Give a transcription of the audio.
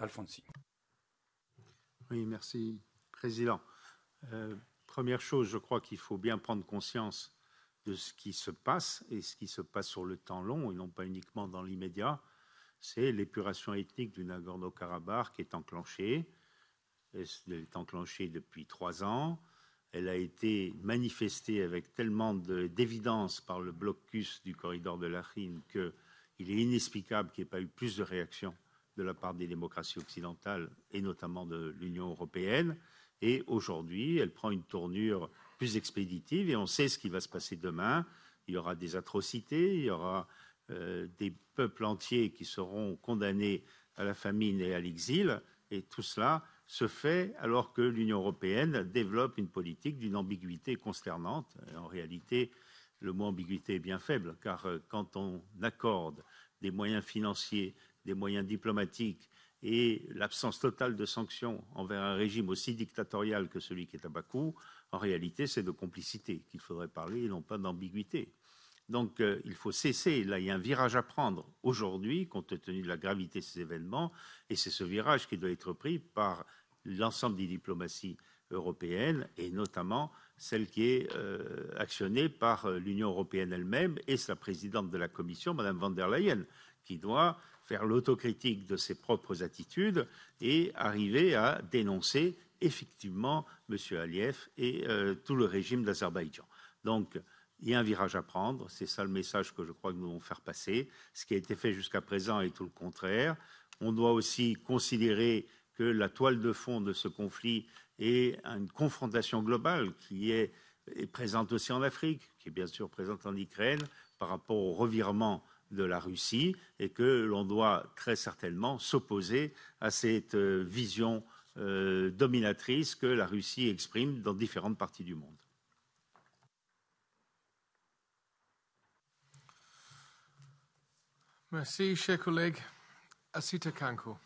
Alfonsi. Oui, merci, Président. Première chose, je crois qu'il faut bien prendre conscience de ce qui se passe et ce qui se passe sur le temps long et non pas uniquement dans l'immédiat. C'est l'épuration ethnique du Nagorno-Karabakh qui est enclenchée. Elle est enclenchée depuis 3 ans. Elle a été manifestée avec tellement d'évidence par le blocus du corridor de Latchine qu'il est inexplicable qu'il n'y ait pas eu plus de réactions de la part des démocraties occidentales et notamment de l'Union européenne. Et aujourd'hui, elle prend une tournure plus expéditive et on sait ce qui va se passer demain. Il y aura des atrocités, il y aura des peuples entiers qui seront condamnés à la famine et à l'exil. Et tout cela se fait alors que l'Union européenne développe une politique d'une ambiguïté consternante. Et en réalité, le mot ambiguïté est bien faible, car quand on accorde des moyens financiers, des moyens diplomatiques et l'absence totale de sanctions envers un régime aussi dictatorial que celui qui est à Bakou, en réalité, c'est de complicité qu'il faudrait parler et non pas d'ambiguïté. Donc, il faut cesser. Là, il y a un virage à prendre aujourd'hui, compte tenu de la gravité de ces événements, et c'est ce virage qui doit être pris par l'ensemble des diplomaties européennes, et notamment celle qui est actionnée par l'Union européenne elle-même et sa présidente de la Commission, Mme von der Leyen, qui doit faire l'autocritique de ses propres attitudes et arriver à dénoncer effectivement M. Aliyev et tout le régime d'Azerbaïdjan. Donc, il y a un virage à prendre, c'est ça le message que je crois que nous devons faire passer. Ce qui a été fait jusqu'à présent est tout le contraire. On doit aussi considérer que la toile de fond de ce conflit est une confrontation globale qui est présente aussi en Afrique, qui est bien sûr présente en Ukraine, par rapport au revirement de la Russie, et que l'on doit très certainement s'opposer à cette vision dominatrice que la Russie exprime dans différentes parties du monde. Merci, chers collègues. Asita Kanko.